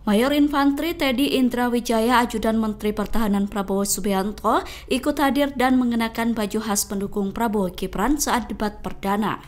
Mayor Infantri Teddy Indrawijaya, ajudan Menteri Pertahanan Prabowo Subianto, ikut hadir dan mengenakan baju khas pendukung Prabowo Gibran saat debat perdana.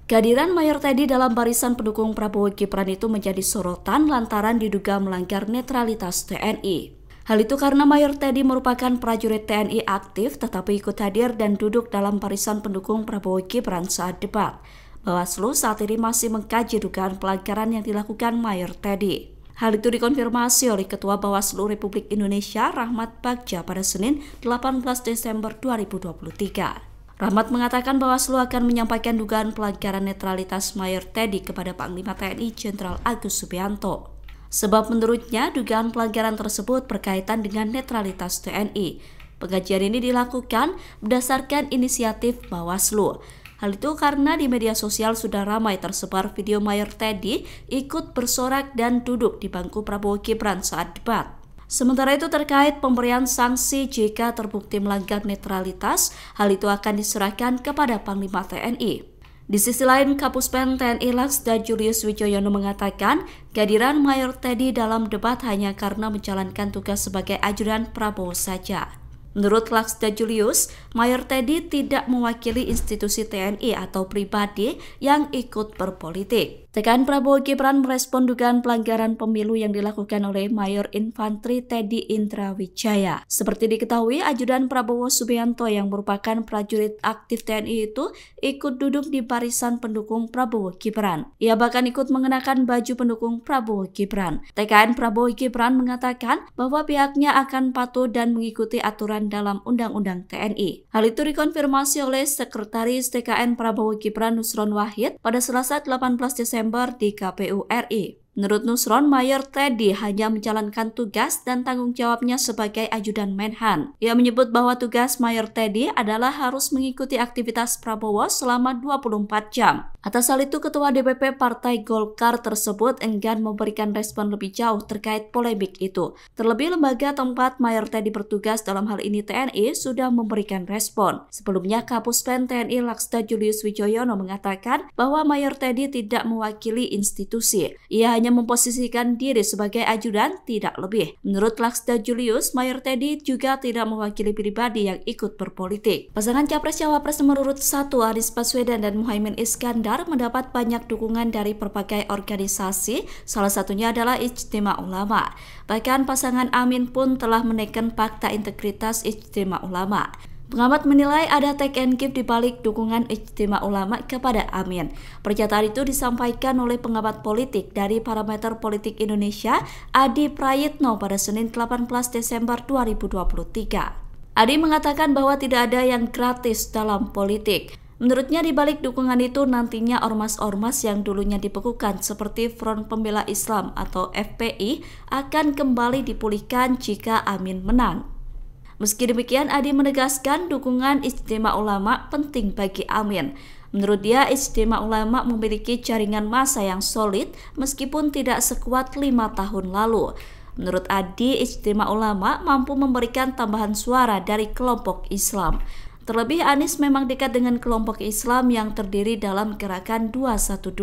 Kehadiran Mayor Teddy dalam barisan pendukung Prabowo Gibran itu menjadi sorotan lantaran diduga melanggar netralitas TNI. Hal itu karena Mayor Teddy merupakan prajurit TNI aktif tetapi ikut hadir dan duduk dalam barisan pendukung Prabowo Gibran saat debat. Bawaslu saat ini masih mengkaji dugaan pelanggaran yang dilakukan Mayor Teddy. Hal itu dikonfirmasi oleh Ketua Bawaslu Republik Indonesia Rahmat Bagja pada Senin 18 Desember 2023. Rahmat mengatakan Bawaslu akan menyampaikan dugaan pelanggaran netralitas Mayor Teddy kepada Panglima TNI Jenderal Agus Subianto. Sebab menurutnya dugaan pelanggaran tersebut berkaitan dengan netralitas TNI. Pengkajian ini dilakukan berdasarkan inisiatif Bawaslu. Hal itu karena di media sosial sudah ramai tersebar video Mayor Teddy ikut bersorak dan duduk di bangku Prabowo Gibran saat debat. Sementara itu terkait pemberian sanksi jika terbukti melanggar netralitas, hal itu akan diserahkan kepada Panglima TNI. Di sisi lain, Kapuspen TNI Laksda Julius Wijoyono mengatakan kehadiran Mayor Teddy dalam debat hanya karena menjalankan tugas sebagai ajudan Prabowo saja. Menurut Laksda Julius, Mayor Teddy tidak mewakili institusi TNI atau pribadi yang ikut berpolitik. TKN Prabowo Gibran merespon dugaan pelanggaran pemilu yang dilakukan oleh Mayor Infantri Teddy Indrawijaya. Seperti diketahui, ajudan Prabowo Subianto yang merupakan prajurit aktif TNI itu ikut duduk di barisan pendukung Prabowo Gibran. Ia bahkan ikut mengenakan baju pendukung Prabowo Gibran. TKN Prabowo Gibran mengatakan bahwa pihaknya akan patuh dan mengikuti aturan dalam Undang-Undang TNI. Hal itu dikonfirmasi oleh Sekretaris TKN Prabowo Gibran Nusron Wahid pada Selasa 18 Desember di KPU RI. Menurut Nusron, Mayor Teddy hanya menjalankan tugas dan tanggung jawabnya sebagai ajudan Menhan. Ia menyebut bahwa tugas Mayor Teddy adalah harus mengikuti aktivitas Prabowo selama 24 jam. Atas hal itu, Ketua DPP Partai Golkar tersebut enggan memberikan respon lebih jauh terkait polemik itu. Terlebih, lembaga tempat Mayor Teddy bertugas, dalam hal ini TNI, sudah memberikan respon. Sebelumnya, Kapuspen TNI Laksda Julius Wijoyono mengatakan bahwa Mayor Teddy tidak mewakili institusi. Ia hanya memposisikan diri sebagai ajudan, tidak lebih. Menurut Laksda Julius, Mayor Teddy juga tidak mewakili pribadi yang ikut berpolitik. Pasangan Capres-Cawapres nomor urut 1 Anies Baswedan dan Muhaimin Iskandar mendapat banyak dukungan dari berbagai organisasi, salah satunya adalah Ijtima Ulama. Bahkan pasangan Amin pun telah menekan fakta integritas Ijtima Ulama. Pengamat menilai ada take and give di balik dukungan Ijtima Ulama kepada Amin. Pernyataan itu disampaikan oleh pengamat politik dari Parameter Politik Indonesia, Adi Prayitno pada Senin 18 Desember 2023. Adi mengatakan bahwa tidak ada yang gratis dalam politik. Menurutnya di balik dukungan itu nantinya ormas-ormas yang dulunya dibekukan seperti Front Pembela Islam atau FPI akan kembali dipulihkan jika Amin menang. Meski demikian, Adi menegaskan dukungan Ijtima Ulama penting bagi Amin. Menurut dia, Ijtima Ulama memiliki jaringan massa yang solid meskipun tidak sekuat 5 tahun lalu. Menurut Adi, Ijtima Ulama mampu memberikan tambahan suara dari kelompok Islam. Terlebih, Anies memang dekat dengan kelompok Islam yang terdiri dalam gerakan 212.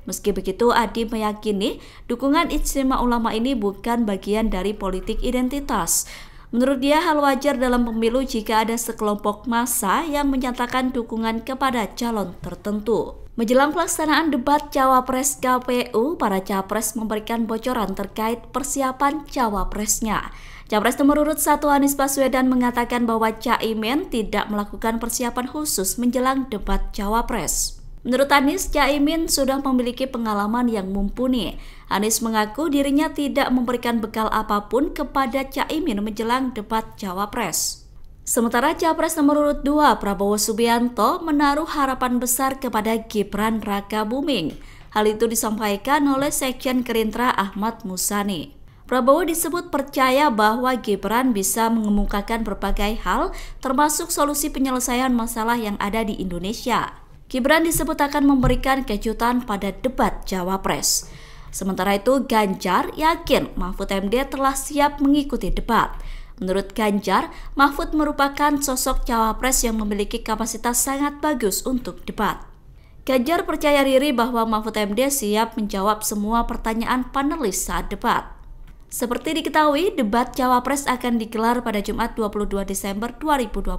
Meski begitu, Adi meyakini dukungan Ijtima Ulama ini bukan bagian dari politik identitas. Menurut dia, hal wajar dalam pemilu jika ada sekelompok massa yang menyatakan dukungan kepada calon tertentu. Menjelang pelaksanaan debat Cawapres KPU, para capres memberikan bocoran terkait persiapan cawapresnya. Capres nomor urut 1 Anies Baswedan mengatakan bahwa Caimin tidak melakukan persiapan khusus menjelang debat Cawapres. Menurut Anies, Caimin sudah memiliki pengalaman yang mumpuni. Anies mengaku dirinya tidak memberikan bekal apapun kepada Caimin menjelang debat Cawapres. Sementara Capres nomor urut 2 Prabowo Subianto menaruh harapan besar kepada Gibran Rakabuming. Hal itu disampaikan oleh Sekjen Gerindra Ahmad Muzani. Prabowo disebut percaya bahwa Gibran bisa mengemukakan berbagai hal termasuk solusi penyelesaian masalah yang ada di Indonesia. Gibran disebut akan memberikan kejutan pada debat Cawapres. Sementara itu, Ganjar yakin Mahfud MD telah siap mengikuti debat. Menurut Ganjar, Mahfud merupakan sosok cawapres yang memiliki kapasitas sangat bagus untuk debat. Ganjar percaya diri bahwa Mahfud MD siap menjawab semua pertanyaan panelis saat debat. Seperti diketahui, debat Cawapres akan digelar pada Jumat 22 Desember 2023.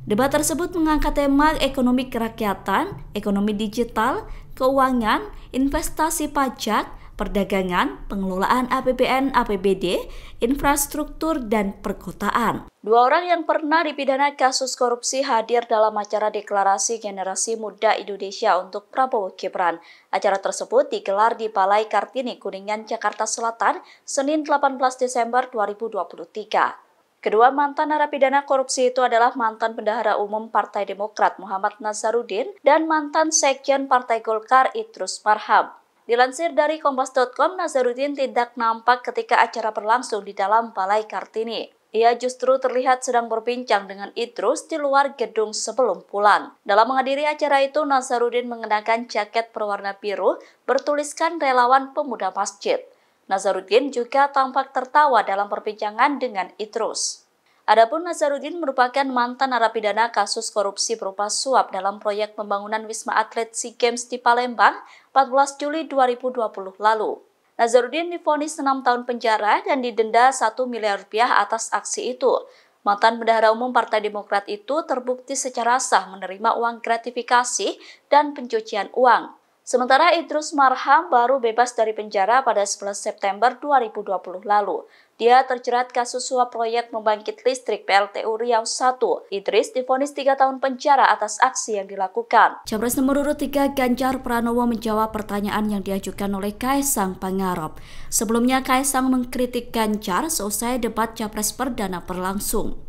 Debat tersebut mengangkat tema ekonomi kerakyatan, ekonomi digital, keuangan, investasi pajak, perdagangan, pengelolaan APBN, APBD, infrastruktur, dan perkotaan. Dua orang yang pernah dipidana kasus korupsi hadir dalam acara deklarasi Generasi Muda Indonesia untuk Prabowo Gibran. Acara tersebut digelar di Balai Kartini, Kuningan, Jakarta Selatan, Senin 18 Desember 2023. Kedua mantan narapidana korupsi itu adalah mantan Bendahara Umum Partai Demokrat Muhammad Nazarudin dan mantan Sekjen Partai Golkar Idrus Marham. Dilansir dari Kompas.com, Nazarudin tidak nampak ketika acara berlangsung di dalam Balai Kartini. Ia justru terlihat sedang berbincang dengan Idrus di luar gedung sebelum pulang. Dalam menghadiri acara itu, Nazarudin mengenakan jaket berwarna biru bertuliskan Relawan Pemuda Masjid. Nazarudin juga tampak tertawa dalam perbincangan dengan Idrus. Adapun Nazarudin merupakan mantan narapidana kasus korupsi berupa suap dalam proyek pembangunan Wisma Atlet SEA Games di Palembang 14 Juli 2020 lalu. Nazarudin divonis 6 tahun penjara dan didenda 1 miliar rupiah atas aksi itu. Mantan Bendahara Umum Partai Demokrat itu terbukti secara sah menerima uang gratifikasi dan pencucian uang. Sementara Idrus Marham baru bebas dari penjara pada 11 September 2020 lalu. Dia terjerat kasus suap proyek pembangkit listrik PLTU Riau 1. Idris divonis 3 tahun penjara atas aksi yang dilakukan. Capres nomor urut 3 Ganjar Pranowo menjawab pertanyaan yang diajukan oleh Kaesang Pangarep. Sebelumnya Kaesang mengkritik Ganjar seusai debat Capres Perdana berlangsung.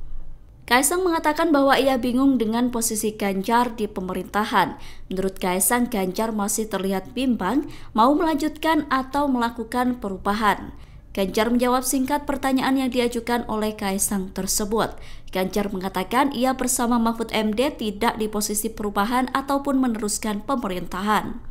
Kaesang mengatakan bahwa ia bingung dengan posisi Ganjar di pemerintahan. Menurut Kaesang, Ganjar masih terlihat bimbang mau melanjutkan atau melakukan perubahan. Ganjar menjawab singkat pertanyaan yang diajukan oleh Kaesang tersebut. Ganjar mengatakan ia bersama Mahfud MD tidak di posisi perubahan ataupun meneruskan pemerintahan.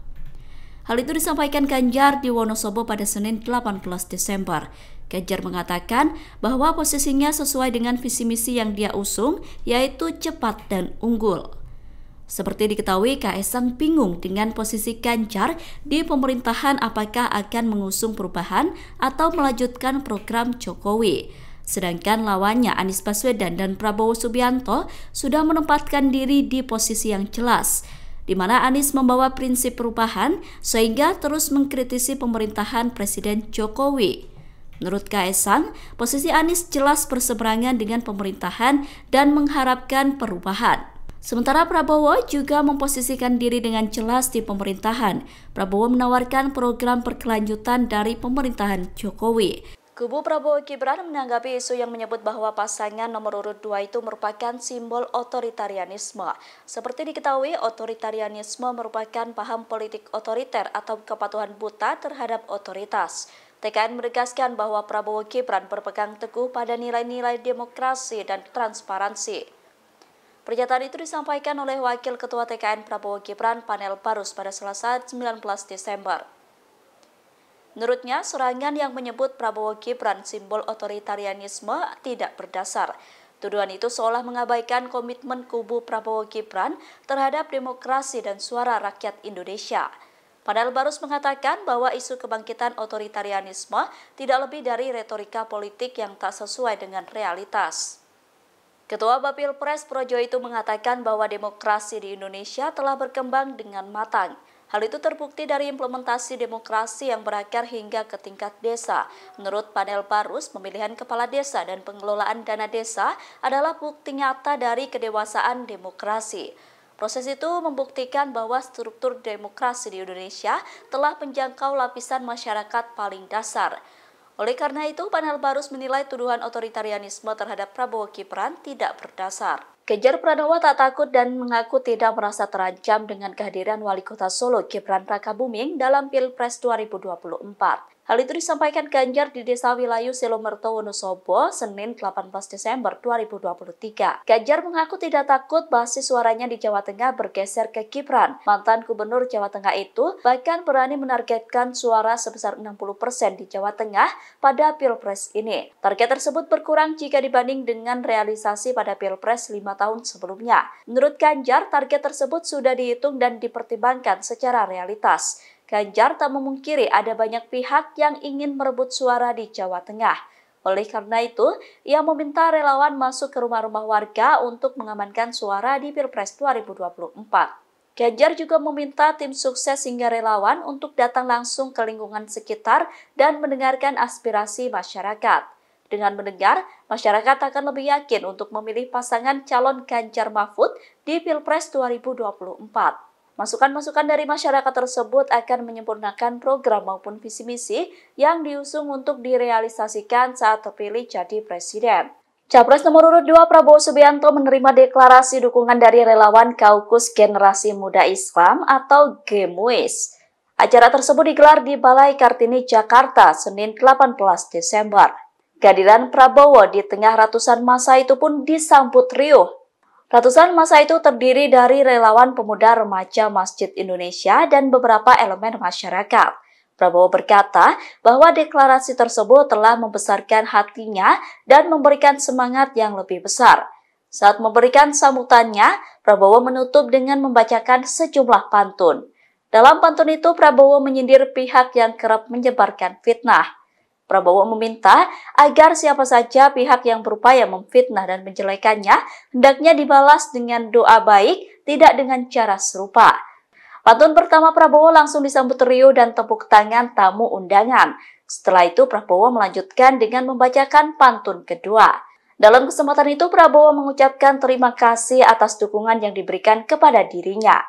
Hal itu disampaikan Ganjar di Wonosobo pada Senin 18 Desember. Ganjar mengatakan bahwa posisinya sesuai dengan visi misi yang dia usung, yaitu cepat dan unggul. Seperti diketahui, Kaesang bingung dengan posisi Ganjar di pemerintahan apakah akan mengusung perubahan atau melanjutkan program Jokowi. Sedangkan lawannya Anies Baswedan dan Prabowo Subianto sudah menempatkan diri di posisi yang jelas, di mana Anies membawa prinsip perubahan sehingga terus mengkritisi pemerintahan Presiden Jokowi. Menurut Kaesang, posisi Anies jelas berseberangan dengan pemerintahan dan mengharapkan perubahan. Sementara Prabowo juga memposisikan diri dengan jelas di pemerintahan. Prabowo menawarkan program berkelanjutan dari pemerintahan Jokowi. Kubu Prabowo Gibran menanggapi isu yang menyebut bahwa pasangan nomor urut 2 itu merupakan simbol otoritarianisme. Seperti diketahui, otoritarianisme merupakan paham politik otoriter atau kepatuhan buta terhadap otoritas. TKN menegaskan bahwa Prabowo Gibran berpegang teguh pada nilai-nilai demokrasi dan transparansi. Pernyataan itu disampaikan oleh Wakil Ketua TKN Prabowo Gibran Panel Barus pada Selasa 19 Desember. Menurutnya, serangan yang menyebut Prabowo Gibran simbol otoritarianisme tidak berdasar. Tuduhan itu seolah mengabaikan komitmen kubu Prabowo Gibran terhadap demokrasi dan suara rakyat Indonesia. Panel Barus mengatakan bahwa isu kebangkitan otoritarianisme tidak lebih dari retorika politik yang tak sesuai dengan realitas. Ketua Bapilpres Projo itu mengatakan bahwa demokrasi di Indonesia telah berkembang dengan matang. Hal itu terbukti dari implementasi demokrasi yang berakar hingga ke tingkat desa. Menurut Panel Barus, pemilihan kepala desa dan pengelolaan dana desa adalah bukti nyata dari kedewasaan demokrasi. Proses itu membuktikan bahwa struktur demokrasi di Indonesia telah menjangkau lapisan masyarakat paling dasar. Oleh karena itu, Panel Barus menilai tuduhan otoritarianisme terhadap Prabowo Gibran tidak berdasar. Ganjar Pranowo tak takut dan mengaku tidak merasa terancam dengan kehadiran Wali Kota Solo Gibran Rakabuming dalam Pilpres 2024. Hal itu disampaikan Ganjar di Desa Wilayu Silomerto, Wonosobo, Senin 18 Desember 2023. Ganjar mengaku tidak takut basis suaranya di Jawa Tengah bergeser ke Gibran. Mantan Gubernur Jawa Tengah itu bahkan berani menargetkan suara sebesar 60% di Jawa Tengah pada Pilpres ini. Target tersebut berkurang jika dibanding dengan realisasi pada Pilpres 5 tahun sebelumnya. Menurut Ganjar, target tersebut sudah dihitung dan dipertimbangkan secara realitas. Ganjar tak memungkiri ada banyak pihak yang ingin merebut suara di Jawa Tengah. Oleh karena itu, ia meminta relawan masuk ke rumah-rumah warga untuk mengamankan suara di Pilpres 2024. Ganjar juga meminta tim sukses hingga relawan untuk datang langsung ke lingkungan sekitar dan mendengarkan aspirasi masyarakat. Dengan mendengar, masyarakat akan lebih yakin untuk memilih pasangan calon Ganjar Mahfud di Pilpres 2024. Masukan-masukan dari masyarakat tersebut akan menyempurnakan program maupun visi misi yang diusung untuk direalisasikan saat terpilih jadi presiden. Capres nomor urut 2 Prabowo Subianto menerima deklarasi dukungan dari relawan Kaukus Generasi Muda Islam atau GEMUIS. Acara tersebut digelar di Balai Kartini, Jakarta, Senin 18 Desember. Kehadiran Prabowo di tengah ratusan massa itu pun disambut riuh. Ratusan massa itu terdiri dari relawan pemuda remaja Masjid Indonesia dan beberapa elemen masyarakat. Prabowo berkata bahwa deklarasi tersebut telah membesarkan hatinya dan memberikan semangat yang lebih besar. Saat memberikan sambutannya, Prabowo menutup dengan membacakan sejumlah pantun. Dalam pantun itu, Prabowo menyindir pihak yang kerap menyebarkan fitnah. Prabowo meminta agar siapa saja pihak yang berupaya memfitnah dan menjelekannya hendaknya dibalas dengan doa baik, tidak dengan cara serupa. Pantun pertama Prabowo langsung disambut riuh dan tepuk tangan tamu undangan. Setelah itu Prabowo melanjutkan dengan membacakan pantun kedua. Dalam kesempatan itu Prabowo mengucapkan terima kasih atas dukungan yang diberikan kepada dirinya.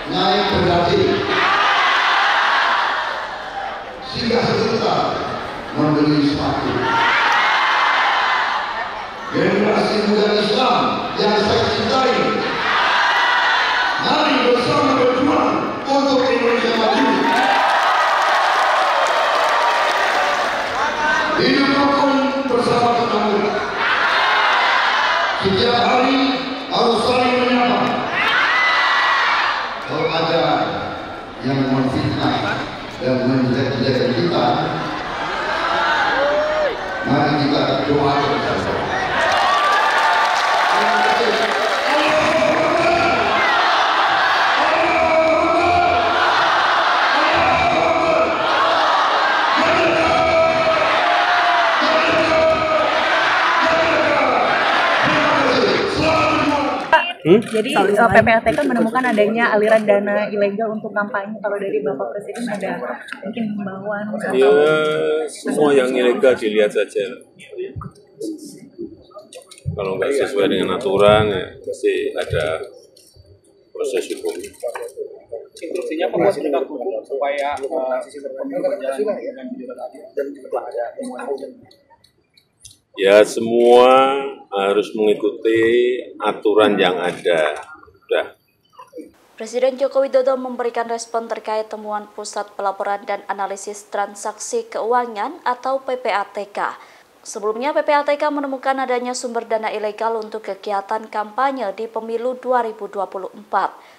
Naik berarti singgah sebentar membeli sepatu. Generasi muda Islam yang saya cintai, mari bersama berjuang untuk Indonesia maju. Hidup rukun bersama tetangga. Setiap hari harus saling menyapa. Kalau ada yang memfitnah dan menjelek-jelekan kita, mari kita doakan bersama. Jadi PPATK menemukan adanya aliran dana ilegal untuk kampanye. Kalau dari Bapak Presiden ada mungkin himbauan? Ya, semua yang ilegal dilihat saja. Kalau nggak sesuai dengan aturan, ya pasti ada proses hukum. Instruksinya Pak penegak hukum supaya sistem pemilu berjalan dengan jujur dan adil dan juga ada temuan. Ya, semua harus mengikuti aturan yang ada. Sudah. Presiden Joko Widodo memberikan respon terkait temuan Pusat Pelaporan dan Analisis Transaksi Keuangan atau PPATK. Sebelumnya, PPATK menemukan adanya sumber dana ilegal untuk kegiatan kampanye di pemilu 2024.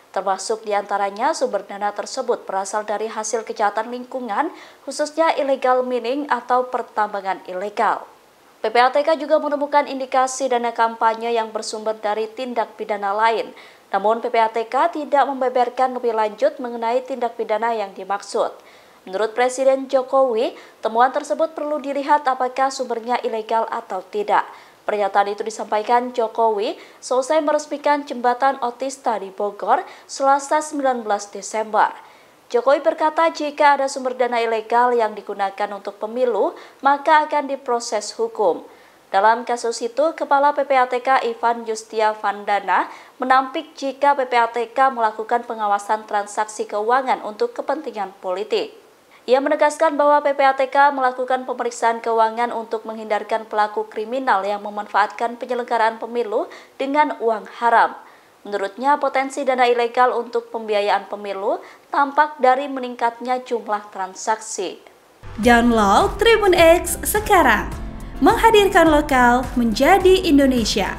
Termasuk diantaranya sumber dana tersebut berasal dari hasil kejahatan lingkungan, khususnya illegal mining atau pertambangan ilegal. PPATK juga menemukan indikasi dana kampanye yang bersumber dari tindak pidana lain. Namun PPATK tidak membeberkan lebih lanjut mengenai tindak pidana yang dimaksud. Menurut Presiden Jokowi, temuan tersebut perlu dilihat apakah sumbernya ilegal atau tidak. Pernyataan itu disampaikan Jokowi selesai meresmikan jembatan Otista di Bogor, Selasa 19 Desember. Jokowi berkata jika ada sumber dana ilegal yang digunakan untuk pemilu, maka akan diproses hukum. Dalam kasus itu, Kepala PPATK Ivan Yustia Vandana menampik jika PPATK melakukan pengawasan transaksi keuangan untuk kepentingan politik. Ia menegaskan bahwa PPATK melakukan pemeriksaan keuangan untuk menghindarkan pelaku kriminal yang memanfaatkan penyelenggaraan pemilu dengan uang haram. Menurutnya, potensi dana ilegal untuk pembiayaan pemilu tampak dari meningkatnya jumlah transaksi. Download Tribun X sekarang, menghadirkan lokal menjadi Indonesia.